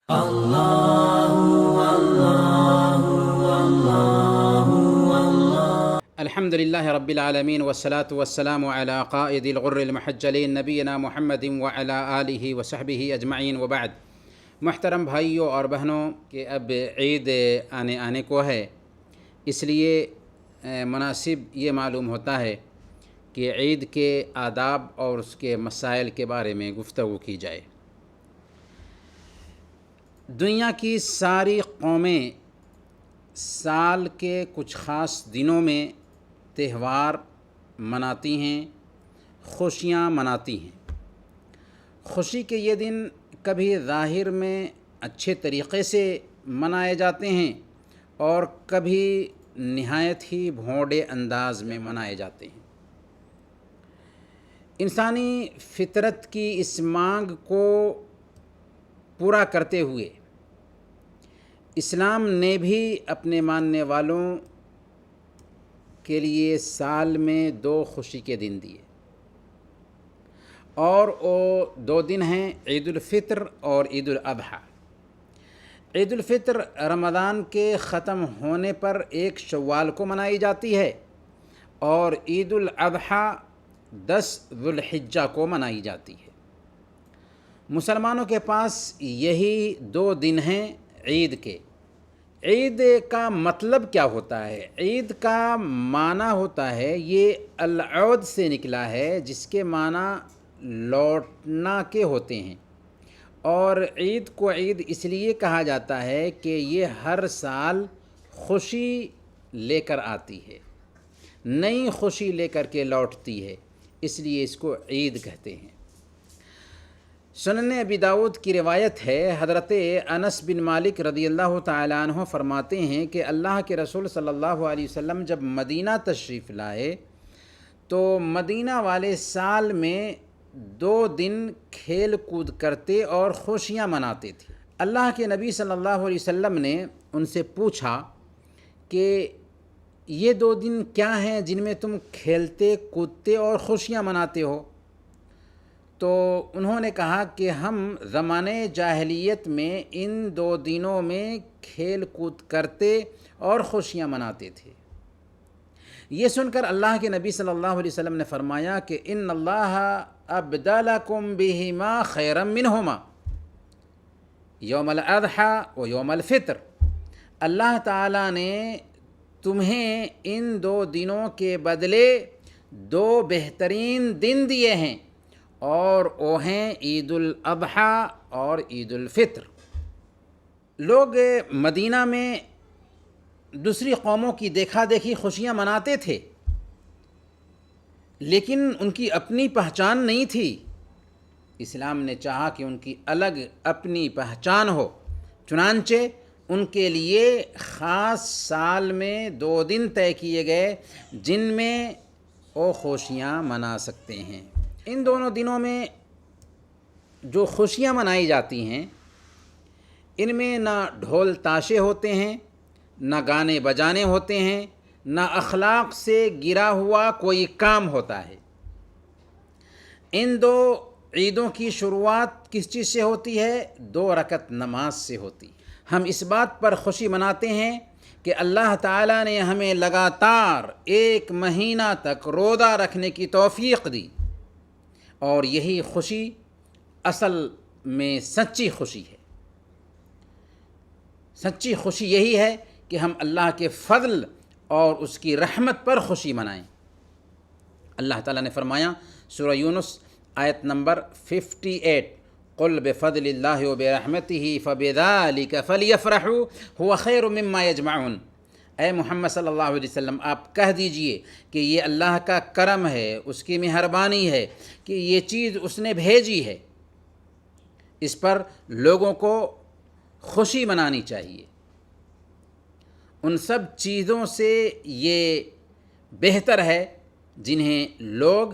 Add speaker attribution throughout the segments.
Speaker 1: الحمد لله رب العالمين والصلاة والسلام على قائد الغر المحجلين نبینا محمد وعلى آلہ وصحبہ اجمعین وبعد۔ محترم بھائیوں اور بہنوں، کہ اب عید آنے کو ہے، اس لیے مناسب یہ معلوم ہوتا ہے کہ عید کے آداب اور اس کے مسائل کے بارے میں گفتگو کی جائے۔ دنیا کی ساری قومیں سال کے کچھ خاص دنوں میں تہوار مناتی ہیں، خوشیاں مناتی ہیں۔ خوشی کے یہ دن کبھی ظاہر میں اچھے طریقے سے منائے جاتے ہیں اور کبھی نہایت ہی بھونڈے انداز میں منائے جاتے ہیں۔ انسانی فطرت کی اس مانگ کو پورا کرتے ہوئے اسلام نے بھی اپنے ماننے والوں کے لیے سال میں 2 خوشی کے دن دیے، اور وہ 2 دن ہیں عید الفطر اور عید الاضحیٰ۔ عید الفطر رمضان کے ختم ہونے پر 1 شوال کو منائی جاتی ہے، اور عید الاضحیٰ 10 ذو الحجہ کو منائی جاتی ہے۔ مسلمانوں کے پاس یہی 2 دن ہیں عید کے۔ عید کا مطلب کیا ہوتا ہے؟ عید کا معنی ہوتا ہے، یہ العود سے نکلا ہے، جس کے معنی لوٹنا کے ہوتے ہیں، اور عید کو عید اس لیے کہا جاتا ہے کہ یہ ہر سال خوشی لے کر آتی ہے، نئی خوشی لے کر کے لوٹتی ہے، اس لیے اس کو عید کہتے ہیں۔ سنن ابی داؤد کی روایت ہے، حضرت انس بن مالک رضی اللہ تعالیٰ عنہ فرماتے ہیں کہ اللہ کے رسول صلی اللہ علیہ وسلم جب مدینہ تشریف لائے تو مدینہ والے سال میں 2 دن کھیل کود کرتے اور خوشیاں مناتے تھے۔ اللہ کے نبی صلی اللہ علیہ وسلم نے ان سے پوچھا کہ یہ 2 دن کیا ہیں جن میں تم کھیلتے کودتے اور خوشیاں مناتے ہو؟ تو انہوں نے کہا کہ ہم زمانے جاہلیت میں ان 2 دنوں میں کھیل کود کرتے اور خوشیاں مناتے تھے۔ یہ سن کر اللہ کے نبی صلی اللہ علیہ وسلم نے فرمایا کہ ان اللہ ابدلکم بہما خیرا منہما یوم الاضحیٰ و یوم الفطر۔ اللہ تعالیٰ نے تمہیں ان 2 دنوں کے بدلے 2 بہترین دن دیے ہیں، اور وہ ہیں عید الاضحیٰ اور عید الفطر۔ لوگ مدینہ میں دوسری قوموں کی دیکھا دیکھی خوشیاں مناتے تھے، لیکن ان کی اپنی پہچان نہیں تھی۔ اسلام نے چاہا کہ ان کی الگ اپنی پہچان ہو، چنانچہ ان کے لیے خاص سال میں 2 دن طے کیے گئے جن میں وہ خوشیاں منا سکتے ہیں۔ ان دونوں دنوں میں جو خوشیاں منائی جاتی ہیں، ان میں نہ ڈھول تاشے ہوتے ہیں، نہ گانے بجانے ہوتے ہیں، نہ اخلاق سے گرا ہوا کوئی کام ہوتا ہے۔ ان 2 عیدوں کی شروعات کس چیز سے ہوتی ہے؟ 2 رکعت نماز سے ہوتی ہے۔ ہم اس بات پر خوشی مناتے ہیں کہ اللہ تعالیٰ نے ہمیں لگاتار 1 مہینہ تک روزہ رکھنے کی توفیق دی، اور یہی خوشی اصل میں سچی خوشی ہے۔ سچی خوشی یہی ہے کہ ہم اللہ کے فضل اور اس کی رحمت پر خوشی منائیں۔ اللہ تعالیٰ نے فرمایا سورہ یونس آیت نمبر 58، قُلْ بِفَضْلِ اللَّهِ وَبِرَحْمَتِهِ فَبِذَلِكَ فَلْيَفْرَحُوا هُوَ خَيْرٌ مِّمَّا يَجْمَعُونَ۔ اے محمد صلی اللہ علیہ وسلم، آپ کہہ دیجئے کہ یہ اللہ کا کرم ہے، اس کی مہربانی ہے کہ یہ چیز اس نے بھیجی ہے، اس پر لوگوں کو خوشی منانی چاہیے۔ ان سب چیزوں سے یہ بہتر ہے جنہیں لوگ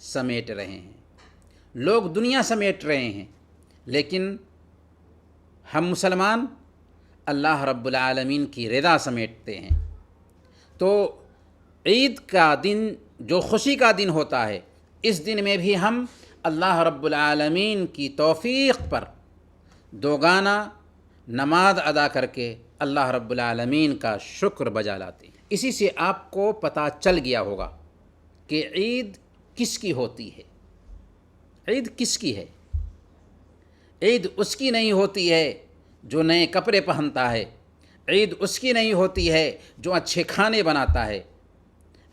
Speaker 1: سمیٹ رہے ہیں۔ لوگ دنیا سمیٹ رہے ہیں، لیکن ہم مسلمان اللہ رب العالمین کی رضا سمیٹتے ہیں۔ تو عید کا دن جو خوشی کا دن ہوتا ہے، اس دن میں بھی ہم اللہ رب العالمین کی توفیق پر 2 گانا نماز ادا کر کے اللہ رب العالمین کا شکر بجا لاتے ہیں۔ اسی سے آپ کو پتہ چل گیا ہوگا کہ عید کس کی ہوتی ہے۔ عید کس کی ہے؟ عید اس کی نہیں ہوتی ہے جو نئے کپڑے پہنتا ہے، عید اس کی نہیں ہوتی ہے جو اچھے کھانے بناتا ہے،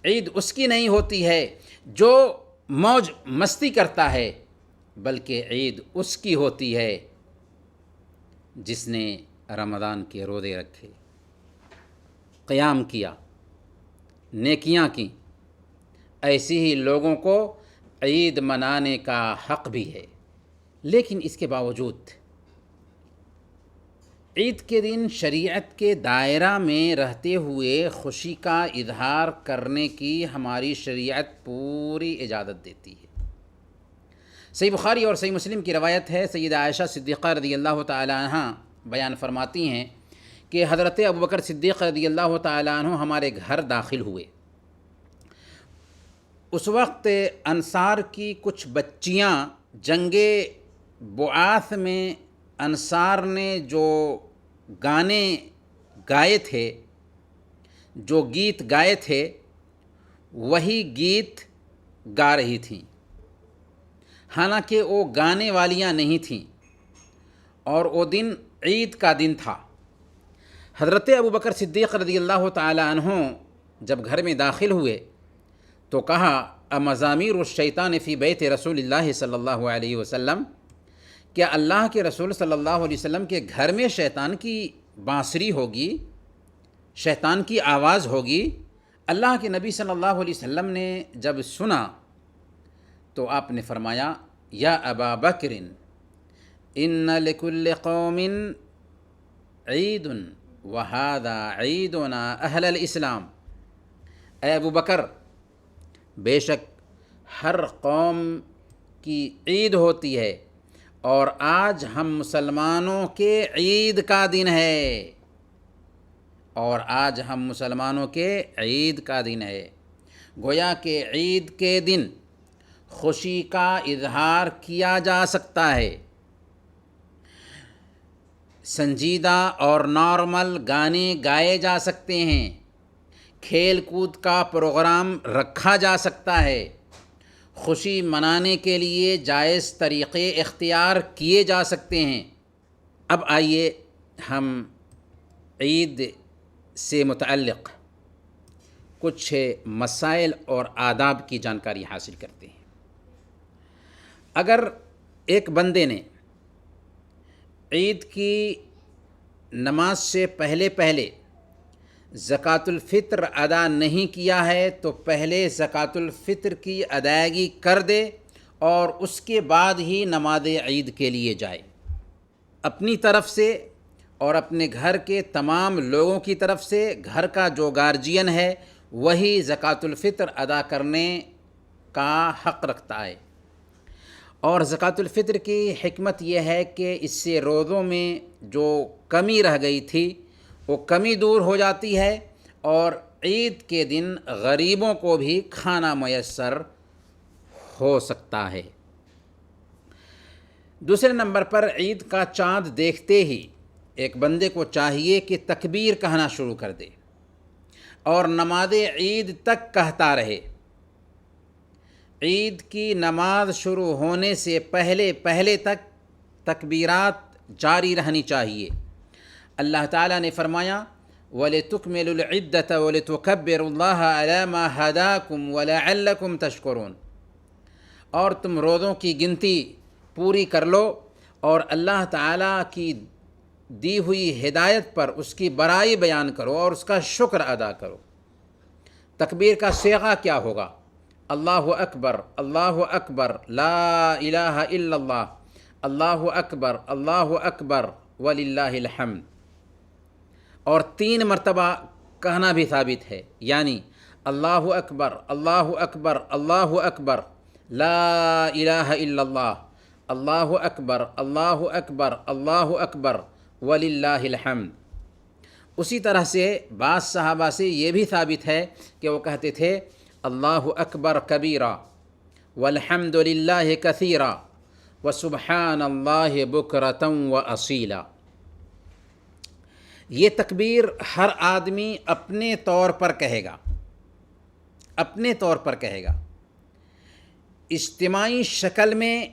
Speaker 1: عید اس کی نہیں ہوتی ہے جو موج مستی کرتا ہے، بلکہ عید اس کی ہوتی ہے جس نے رمضان کے روزے رکھے، قیام کیا، نیکیاں کی۔ ایسے ہی لوگوں کو عید منانے کا حق بھی ہے، لیکن اس کے باوجود عید کے دن شریعت کے دائرہ میں رہتے ہوئے خوشی کا اظہار کرنے کی ہماری شریعت پوری اجازت دیتی ہے۔ صحیح بخاری اور صحیح مسلم کی روایت ہے، سیدہ عائشہ صدیقہ رضی اللہ تعالیٰ عنہ بیان فرماتی ہیں کہ حضرت ابوبکر صدیق رضی اللہ تعالیٰ عنہ ہمارے گھر داخل ہوئے۔ اس وقت انصار کی کچھ بچیاں جنگ بعاث میں انصار نے جو گانے گائے تھے، جو گیت گائے تھے، وہی گیت گا رہی تھیں، حالانکہ وہ گانے والیاں نہیں تھیں، اور وہ دن عید کا دن تھا۔ حضرت ابوبکر صدیق رضی اللہ تعالیٰ عنہ جب گھر میں داخل ہوئے تو کہا امزامیر الشیطان فی بیت رسول اللہ صلی اللہ علیہ وسلم، کیا اللہ کے رسول صلی اللہ علیہ وسلم کے گھر میں شیطان کی بانسری ہوگی، شیطان کی آواز ہوگی؟ اللہ کے نبی صلی اللہ علیہ وسلم نے جب سنا تو آپ نے فرمایا یا ابا بکر ان لکل قوم عید وہذا عیدنا اہل الاسلام، اے ابو بکر، بے شک ہر قوم کی عید ہوتی ہے اور آج ہم مسلمانوں کے عید کا دن ہے، اور آج ہم مسلمانوں کے عید کا دن ہے۔ گویا کہ عید کے دن خوشی کا اظہار کیا جا سکتا ہے، سنجیدہ اور نارمل گانے گائے جا سکتے ہیں، کھیل کود کا پروگرام رکھا جا سکتا ہے، خوشی منانے کے لیے جائز طریقے اختیار کیے جا سکتے ہیں۔ اب آئیے ہم عید سے متعلق کچھ مسائل اور آداب کی جانکاری حاصل کرتے ہیں۔ اگر ایک بندے نے عید کی نماز سے پہلے زکوٰۃ الفطر ادا نہیں کیا ہے تو پہلے زکوٰۃ الفطر کی ادائیگی کر دے اور اس کے بعد ہی نماز عید کے لیے جائے۔ اپنی طرف سے اور اپنے گھر کے تمام لوگوں کی طرف سے گھر کا جو گارجین ہے وہی زکوٰۃ الفطر ادا کرنے کا حق رکھتا ہے۔ اور زکوٰۃ الفطر کی حکمت یہ ہے کہ اس سے روزوں میں جو کمی رہ گئی تھی وہ کمی دور ہو جاتی ہے، اور عید کے دن غریبوں کو بھی کھانا میسر ہو سکتا ہے۔ دوسرے نمبر پر عید کا چاند دیکھتے ہی ایک بندے کو چاہیے کہ تکبیر کہنا شروع کر دے اور نماز عید تک کہتا رہے۔ عید کی نماز شروع ہونے سے پہلے تک تکبیرات جاری رہنی چاہیے۔ اللہ تعالیٰ نے فرمایا وَلِتُكْمِلُوا الْعِدَّةَ وَلِتُكَبِّرُوا اللَّهَ عَلَى مَا هَدَاكُمْ وَلَعَلَّكُمْ تَشْكُرُونَ، اور تم روزوں کی گنتی پوری کر لو اور اللہ تعالیٰ کی دی ہوئی ہدایت پر اس کی بڑائی بیان کرو اور اس کا شکر ادا کرو۔ تکبیر کا صیغہ کیا ہوگا؟ اللہ اکبر، اللہ اکبر، لا الہ الا اللہ، اللہ اکبر وللہ الحمد، اور 3 مرتبہ کہنا بھی ثابت ہے، یعنی اللہ اکبر، اللہ اکبر، اللہ اکبر، لا الہ الا اللہ، اللہ اکبر، اللہ اکبر، اللہ اکبر وللہ الحمد۔ اسی طرح سے بعض صحابہ سے یہ بھی ثابت ہے کہ وہ کہتے تھے اللہ اکبر کبیرا والحمد للہ کثیرا وسبحان اللہ بکرۃ واصیلا۔ یہ تکبیر ہر آدمی اپنے طور پر کہے گا، اپنے طور پر کہے گا۔ اجتماعی شکل میں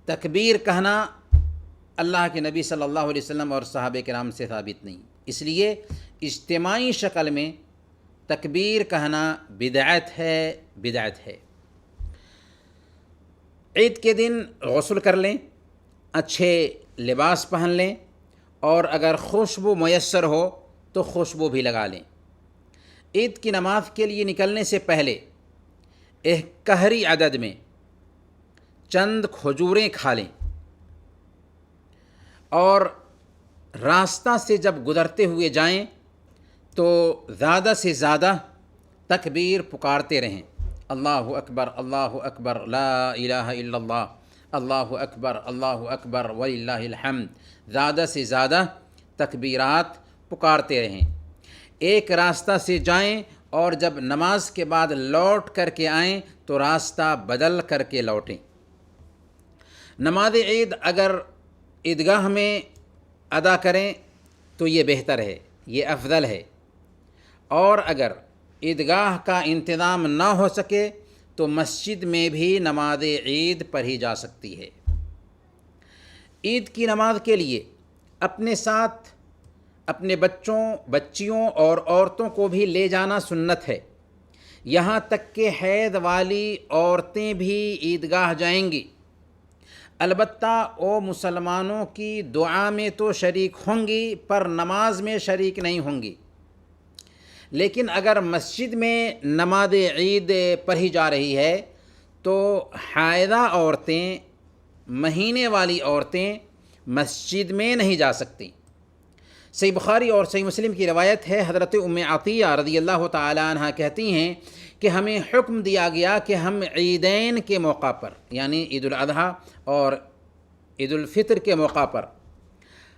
Speaker 1: تکبیر کہنا اللہ کے نبی صلی اللہ علیہ وسلم اور صحابہ کرام سے ثابت نہیں، اس لیے اجتماعی شکل میں تکبیر کہنا بدعت ہے۔ عید کے دن غسل کر لیں، اچھے لباس پہن لیں، اور اگر خوشبو میسر ہو تو خوشبو بھی لگا لیں۔ عید کی نماز کے لیے نکلنے سے پہلے ایک قہری عدد میں چند کھجوریں کھا لیں، اور راستہ سے جب گزرتے ہوئے جائیں تو زیادہ سے زیادہ تکبیر پکارتے رہیں، اللہ اکبر اللہ اکبر لا الہ الا اللہ، اللہ اکبر وللہ الحمد، زیادہ سے زیادہ تکبیرات پکارتے رہیں۔ ایک راستہ سے جائیں اور جب نماز کے بعد لوٹ کر کے آئیں تو راستہ بدل کر کے لوٹیں۔ نماز عید اگر عیدگاہ میں ادا کریں تو یہ بہتر ہے، یہ افضل ہے، اور اگر عیدگاہ کا انتظام نہ ہو سکے تو مسجد میں بھی نماز عید پڑھی جا سکتی ہے۔ عید کی نماز کے لیے اپنے ساتھ اپنے بچوں، بچیوں اور عورتوں کو بھی لے جانا سنت ہے، یہاں تک کہ حیض والی عورتیں بھی عیدگاہ جائیں گی، البتہ وہ مسلمانوں کی دعا میں تو شریک ہوں گی پر نماز میں شریک نہیں ہوں گی۔ لیکن اگر مسجد میں نماز عید پڑھی جا رہی ہے تو حائضہ عورتیں، مہینے والی عورتیں مسجد میں نہیں جا سکتیں۔ صحیح بخاری اور صحیح مسلم کی روایت ہے، حضرت ام عطیہ رضی اللہ تعالی عنہ کہتی ہیں کہ ہمیں حکم دیا گیا کہ ہم عیدین کے موقع پر، یعنی عید الاضحیٰ اور عید الفطر کے موقع پر،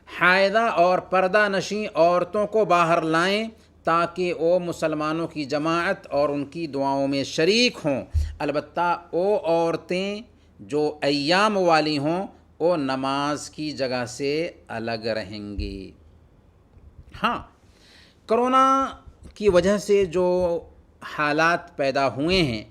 Speaker 1: حائضہ اور پردہ نشیں عورتوں کو باہر لائیں تاکہ وہ مسلمانوں کی جماعت اور ان کی دعاؤں میں شریک ہوں، البتہ وہ عورتیں جو ایام والی ہوں وہ نماز کی جگہ سے الگ رہیں گی۔ ہاں، کرونا کی وجہ سے جو حالات پیدا ہوئے ہیں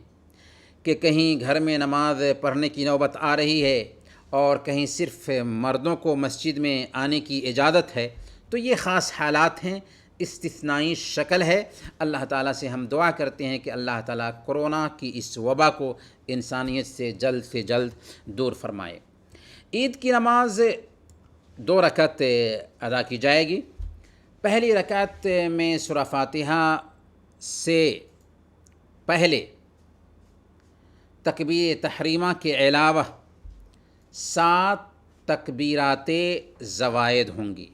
Speaker 1: کہ کہیں گھر میں نماز پڑھنے کی نوبت آ رہی ہے اور کہیں صرف مردوں کو مسجد میں آنے کی اجازت ہے، تو یہ خاص حالات ہیں، استثنائی شکل ہے۔ اللہ تعالیٰ سے ہم دعا کرتے ہیں کہ اللہ تعالیٰ کرونا کی اس وبا کو انسانیت سے جلد دور فرمائے۔ عید کی نماز 2 رکعت ادا کی جائے گی۔ پہلی رکعت میں سورہ فاتحہ سے پہلے تکبیر تحریمہ کے علاوہ 7 تکبیرات زوائد ہوں گی،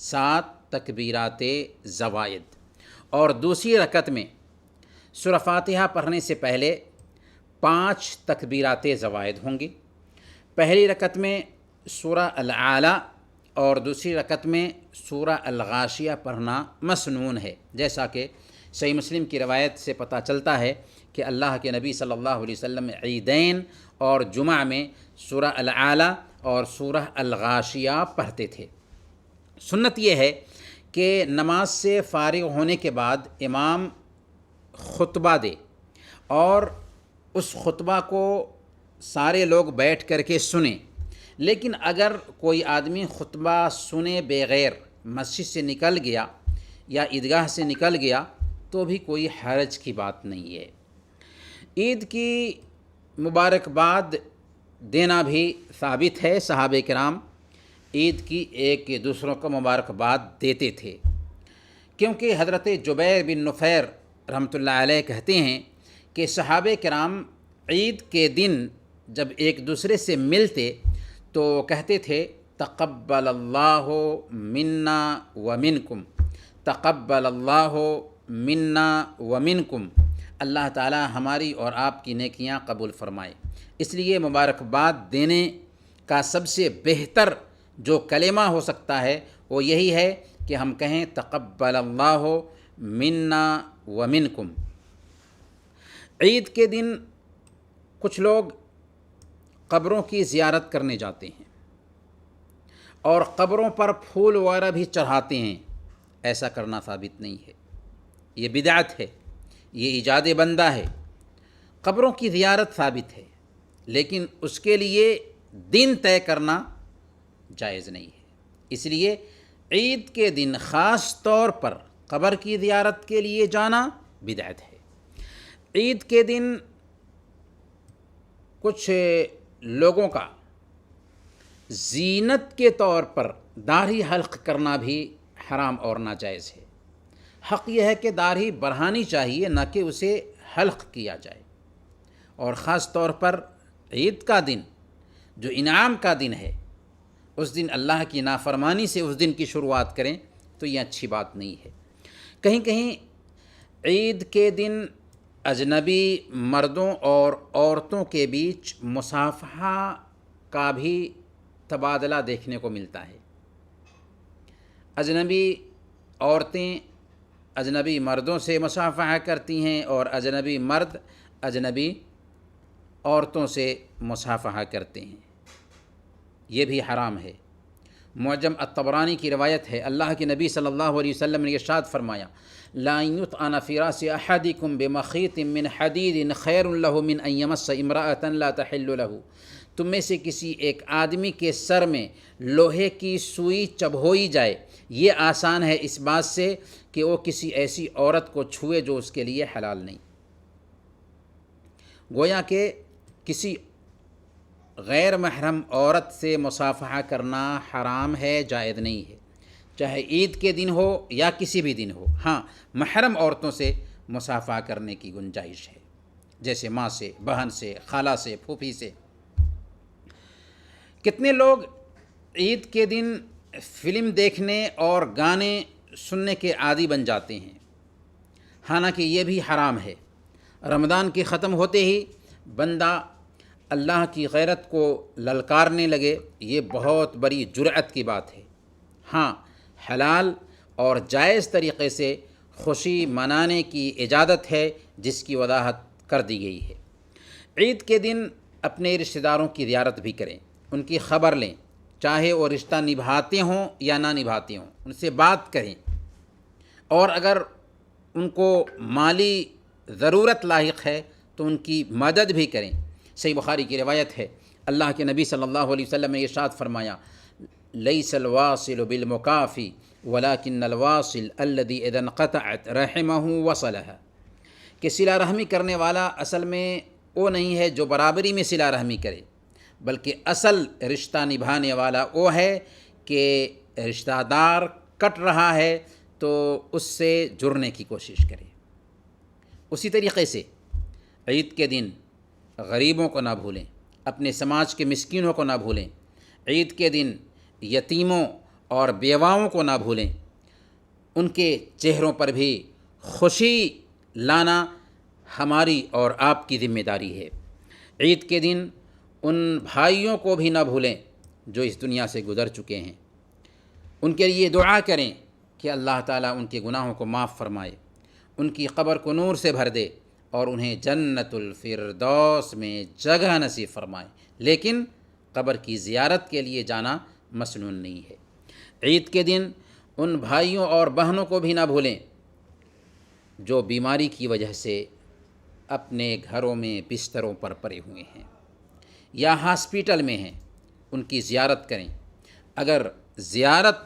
Speaker 1: 7 تکبیرات زوائد، اور دوسری رکعت میں سورہ فاتحہ پڑھنے سے پہلے 5 تکبیرات زوائد ہوں گی۔ پہلی رکعت میں سورہ الاعلیٰ اور دوسری رکعت میں سورہ الغاشیہ پڑھنا مسنون ہے، جیسا کہ صحیح مسلم کی روایت سے پتہ چلتا ہے کہ اللہ کے نبی صلی اللہ علیہ وسلم عیدین اور جمعہ میں سورہ الاعلیٰ اور سورہ الغاشیہ پڑھتے تھے۔ سنت یہ ہے کہ نماز سے فارغ ہونے کے بعد امام خطبہ دے اور اس خطبہ کو سارے لوگ بیٹھ کر کے سنیں، لیکن اگر کوئی آدمی خطبہ سنے بغیر مسجد سے نکل گیا یا عیدگاہ سے نکل گیا تو بھی کوئی حرج کی بات نہیں ہے۔ عید کی مبارکباد دینا بھی ثابت ہے، صحابہ کرام عید کی ایک دوسروں کو مبارکباد دیتے تھے، کیونکہ حضرت جبیر بن نفیر رحمۃ اللہ علیہ کہتے ہیں کہ صحابہ کرام عید کے دن جب ایک دوسرے سے ملتے تو کہتے تھے تقبل اللہ منا ومنکم، تقبل اللہ منا ومنکم، اللہ تعالی ہماری اور آپ کی نیکیاں قبول فرمائے۔ اس لیے مبارکباد دینے کا سب سے بہتر جو کلمہ ہو سکتا ہے وہ یہی ہے کہ ہم کہیں تقبل اللہ منا ومنکم۔ عید کے دن کچھ لوگ قبروں کی زیارت کرنے جاتے ہیں اور قبروں پر پھول وغیرہ بھی چڑھاتے ہیں، ایسا کرنا ثابت نہیں ہے، یہ بدعت ہے، یہ ایجاد بندہ ہے۔ قبروں کی زیارت ثابت ہے، لیکن اس کے لیے دن طے کرنا جائز نہیں ہے۔ اس لیے عید کے دن خاص طور پر قبر کی زیارت کے لیے جانا بدعت ہے۔ عید کے دن کچھ لوگوں کا زینت کے طور پر داڑھی حلق کرنا بھی حرام اور ناجائز ہے۔ حق یہ ہے کہ داڑھی بڑھانی چاہیے، نہ کہ اسے حلق کیا جائے، اور خاص طور پر عید کا دن جو انعام کا دن ہے، اس دن اللہ کی نافرمانی سے اس دن کی شروعات کریں تو یہ اچھی بات نہیں ہے۔ کہیں کہیں عید کے دن اجنبی مردوں اور عورتوں کے بیچ مصافحہ کا بھی تبادلہ دیکھنے کو ملتا ہے۔ اجنبی عورتیں اجنبی مردوں سے مصافحہ کرتی ہیں اور اجنبی مرد اجنبی عورتوں سے مصافحہ کرتے ہیں، یہ بھی حرام ہے۔ معجم الطبرانی کی روایت ہے، اللہ کے نبی صلی اللہ علیہ وسلم نے ارشاد فرمایا، لا يطعن في راس احدكم بمخيط من حديد خير له من ان يمس امرأة لا تحل له۔ تم میں سے کسی ایک آدمی کے سر میں لوہے کی سوئی چبھوئی جائے، یہ آسان ہے اس بات سے کہ وہ کسی ایسی عورت کو چھوئے جو اس کے لیے حلال نہیں۔ گویا کہ کسی غیر محرم عورت سے مصافحہ کرنا حرام ہے، جائز نہیں ہے، چاہے عید کے دن ہو یا کسی بھی دن ہو۔ ہاں، محرم عورتوں سے مصافحہ کرنے کی گنجائش ہے، جیسے ماں سے، بہن سے، خالہ سے، پھوپھی سے۔ کتنے لوگ عید کے دن فلم دیکھنے اور گانے سننے کے عادی بن جاتے ہیں، حالانکہ یہ بھی حرام ہے۔ رمضان کے ختم ہوتے ہی بندہ اللہ کی غیرت کو للکارنے لگے، یہ بہت بڑی جرأت کی بات ہے۔ ہاں، حلال اور جائز طریقے سے خوشی منانے کی اجازت ہے، جس کی وضاحت کر دی گئی ہے۔ عید کے دن اپنے رشتہ داروں کی زیارت بھی کریں، ان کی خبر لیں، چاہے وہ رشتہ نبھاتے ہوں یا نہ نبھاتے ہوں، ان سے بات کریں، اور اگر ان کو مالی ضرورت لاحق ہے تو ان کی مدد بھی کریں۔ صحیح بخاری کی روایت ہے، اللہ کے نبی صلی اللہ علیہ وسلم نے ارشاد فرمایا، لیس الواصل بالمکافی ولکن الواصل الذی اذا انقطعت رحمہ وصلها، کہ صلہ رحمی کرنے والا اصل میں وہ نہیں ہے جو برابری میں صلہ رحمی کرے، بلکہ اصل رشتہ نبھانے والا وہ ہے کہ رشتہ دار کٹ رہا ہے تو اس سے جڑنے کی کوشش کرے۔ اسی طریقے سے عید کے دن غریبوں کو نہ بھولیں، اپنے سماج کے مسکینوں کو نہ بھولیں، عید کے دن یتیموں اور بیواؤں کو نہ بھولیں، ان کے چہروں پر بھی خوشی لانا ہماری اور آپ کی ذمہ داری ہے۔ عید کے دن ان بھائیوں کو بھی نہ بھولیں جو اس دنیا سے گزر چکے ہیں، ان کے لیے دعا کریں کہ اللہ تعالیٰ ان کے گناہوں کو معاف فرمائے، ان کی قبر کو نور سے بھر دے اور انہیں جنت الفردوس میں جگہ نصیب فرمائے، لیکن قبر کی زیارت کے لیے جانا مسنون نہیں ہے۔ عید کے دن ان بھائیوں اور بہنوں کو بھی نہ بھولیں جو بیماری کی وجہ سے اپنے گھروں میں بستروں پر پڑے ہوئے ہیں یا ہاسپیٹل میں ہیں، ان کی زیارت کریں۔ اگر زیارت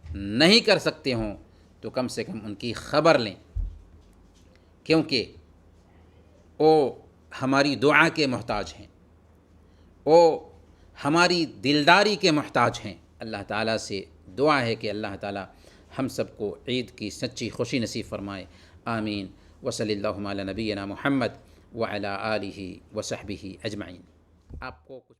Speaker 1: نہیں کر سکتے ہوں تو کم سے کم ان کی خبر لیں، کیونکہ وہ ہماری دعا کے محتاج ہیں، وہ ہماری دلداری کے محتاج ہیں۔ اللہ تعالیٰ سے دعا ہے کہ اللہ تعالیٰ ہم سب کو عید کی سچی خوشی نصیب فرمائے، آمین۔ وصلی اللہ علی نبینا محمد وعلی آلہ وصحبہ اجمعین۔ آپ کو کچھ